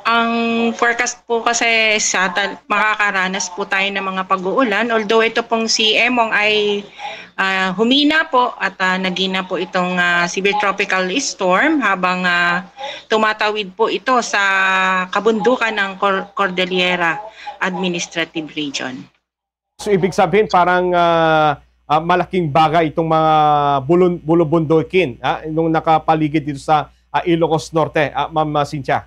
Ang forecast po kasi makakaranas po tayo ng mga pag-uulan. Although ito pong si Emong ay humina po at naging na po itong severe tropical storm habang tumatawid po ito sa kabundukan ng Cordillera Administrative Region. So ibig sabihin parang malaking bagay itong mga bulubundukin nung nakapaligid dito sa Ilocos Norte, Ma'am Cynthia.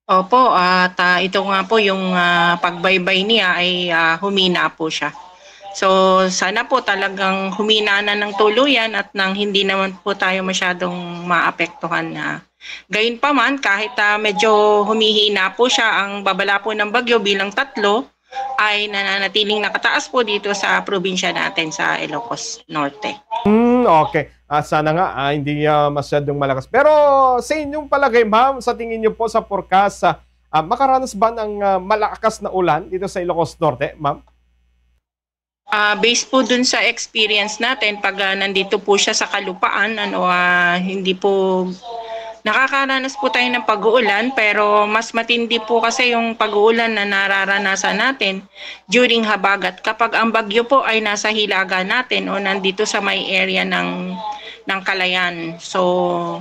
Opo, at ito nga po yung pagbaybay niya ay humina po siya. So sana po talagang humina na ng tuluyan at nang hindi naman po tayo masyadong maapektuhan na. Gayunpaman, kahit medyo humihina po siya, ang babala po ng bagyo bilang 3 ay nananatiling nakataas po dito sa probinsya natin sa Ilocos Norte. Okay. Sana nga hindi masyadong malakas. Pero sa inyong palagay, ma'am, sa tingin niyo po sa forecast, makaranas ba ng malakas na ulan dito sa Ilocos Norte, ma'am? Based po dun sa experience natin, pag nandito po siya sa kalupaan, hindi po nakakaranas po tayo ng pag-uulan, pero mas matindi po kasi yung pag-uulan na nararanasan natin during habagat kapag ang bagyo po ay nasa hilaga natin o nandito sa may area ng Calayan. So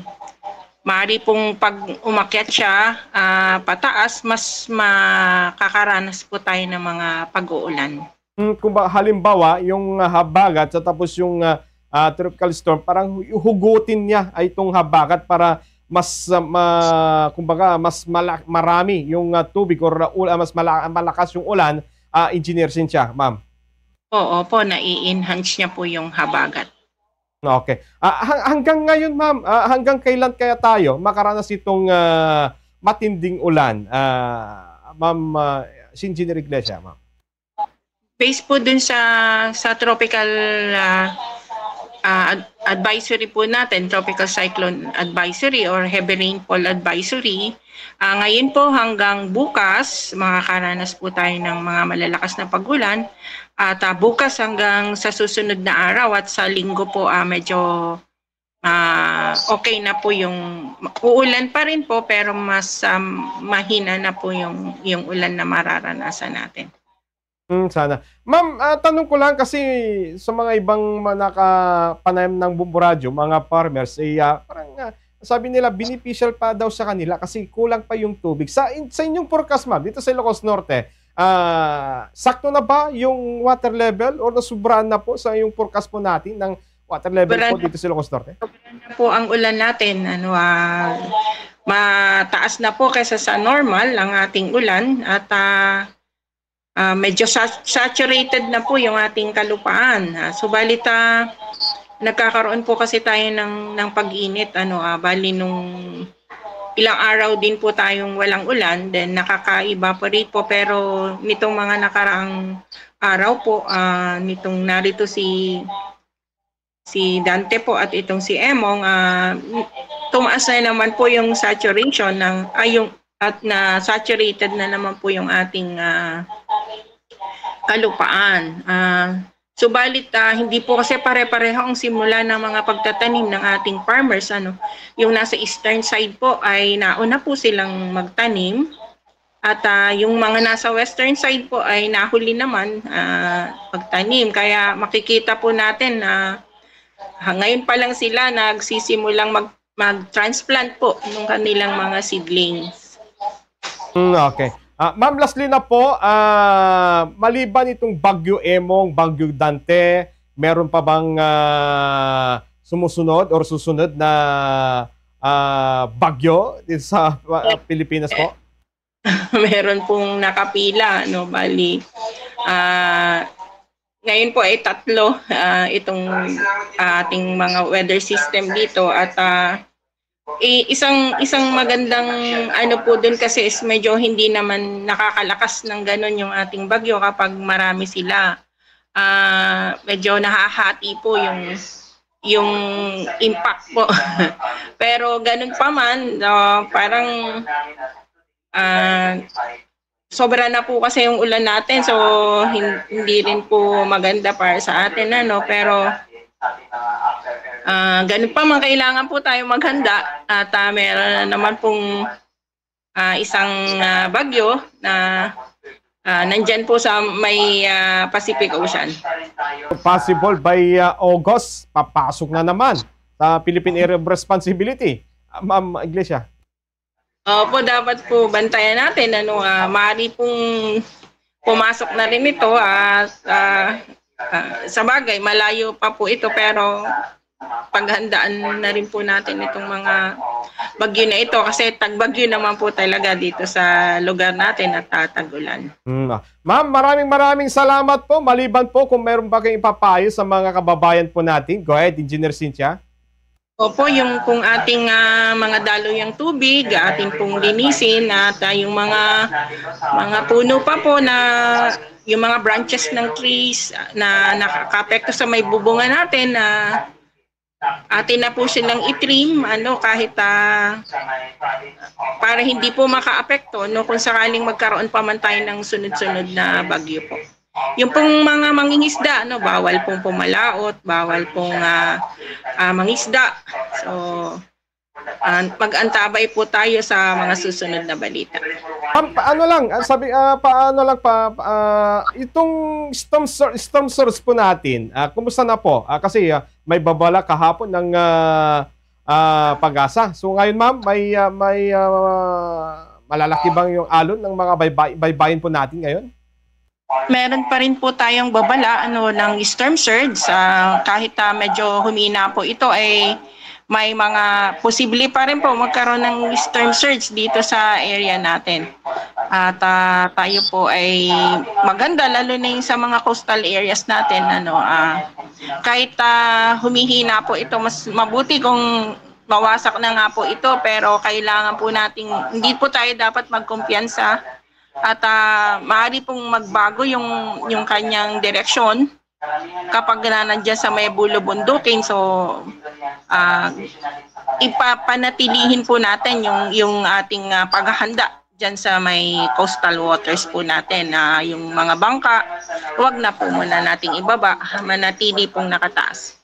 maaari pong pag umakyat siya pataas, mas makakaranas po tayo ng mga pag-uulan. Kung halimbawa, yung habagat tapos yung tropical storm, parang hugutin niya ay itong habagat para mas kumbaga marami yung tubig or mas malakas yung ulan, Engineer Cynthia, ma'am. Oo po, nai-enhance niya po yung habagat. Okay. Hanggang ngayon, ma'am, hanggang kailan kaya tayo makaranas itong matinding ulan? Ma'am Engineer Iglesia, ma'am. Based po dun sa tropical advisory po natin, tropical cyclone advisory or heavy rainfall advisory, ngayon po hanggang bukas makakaranas po tayo ng mga malalakas na pag-ulan at bukas hanggang sa susunod na araw at sa linggo po medyo okay na po yung uulan pa rin po pero mas mahina na po yung ulan na mararanasan natin. Sana. Ma'am, tanong ko lang kasi sa mga ibang nakapanayam ng Bumbu Radio, mga farmers, parang sabi nila beneficial pa daw sa kanila kasi kulang pa yung tubig. Sa inyong forecast, ma'am, dito sa Ilocos Norte, sakto na ba yung water level o nasubrahan na po sa yung forecast po natin ng water level po dito sa Ilocos Norte? Sobrang na po ang ulan natin. Mataas na po kaysa sa normal ang ating ulan at medyo saturated na po yung ating kalupaan. Subalit nagkakaroon po kasi tayo ng pag-init. Bali nung ilang araw din po tayong walang ulan, then nakaka-evaporate po. Pero nitong mga nakaraang araw po, nitong narito si Dante po at itong si Emong, tumaas na naman po yung saturation at na-saturated na naman po yung ating kalupaan. Subalit hindi po kasi pare-pareho ang simula ng mga pagtatanim ng ating farmers. Yung nasa eastern side po ay nauna po silang magtanim at yung mga nasa western side po ay nahuli naman magtanim. Kaya makikita po natin na ngayon pa lang sila nagsisimulang mag-transplant po ng kanilang mga seedlings. Okay. Ma'am, lastly na po, maliban itong Bagyo Emong, Bagyo Dante, meron pa bang sumusunod or susunod na bagyo dito sa Pilipinas po? Meron pong nakapila, bali. Ngayon po ay 3 itong ating mga weather system dito at isang magandang po dun kasi is medyo hindi naman nakakalakas ng ganun yung ating bagyo kapag marami sila. Medyo nahahati po yung impact po. Pero ganun pa man, parang sobra na po kasi yung ulan natin, so hindi rin po maganda para sa atin pero ganun pa man, kailangan po tayo maghanda at meron na naman pong isang bagyo na nandyan po sa may Pacific Ocean. Possible by August, papasok na naman sa Philippine Area of Responsibility. Ma'am Iglesia. Opo, dapat po bantayan natin. Maaari pong pumasok na rin ito at sa bagay, malayo pa po ito pero paghandaan na rin po natin itong mga bagyo na ito kasi tagbagyo naman po talaga dito sa lugar natin at tag-ulan. Ma'am, maraming salamat po. Maliban po kung meron pa kayong ipapayo sa mga kababayan po natin. Go ahead, Engineer Cynthia. Opo, yung kung ating mga daluyang tubig, ating pong linisin at yung mga puno pa po na yung mga branches ng trees na nakakapekto sa may bubungan natin na atin na po silang itrim kahit para hindi po makaapekto kung sakaling magkaroon pa man tayo ng sunod-sunod na bagyo po. Yung pong mga mangingisda, bawal pong pumalaot, bawal pong mangisda. So, mag-antabay po tayo sa mga susunod na balita. Paano lang, itong storm surge po natin, kumusta na po? Kasi may babala kahapon ng Pag-asa. So ngayon ma'am, may malalaki bang yung alon ng mga baybayin po natin ngayon? Meron pa rin po tayong babala ng storm surge. Kahit medyo humina po ito ay may mga posible pa rin po magkaroon ng storm surge dito sa area natin. At tayo po ay maganda lalo na yung sa mga coastal areas natin kahit humihina po ito, mas mabuti kung mawasak na nga po ito, pero kailangan po nating hindi po tayo dapat magkumpiyansa at maaari pong magbago yung kanyang direksyon kapag nandiyan sa may bulubundukin. So ipapanatilihin po natin yung ating paghahanda dyan sa may coastal waters po natin. Yung mga bangka, huwag na po muna nating ibaba, manatili pong nakataas.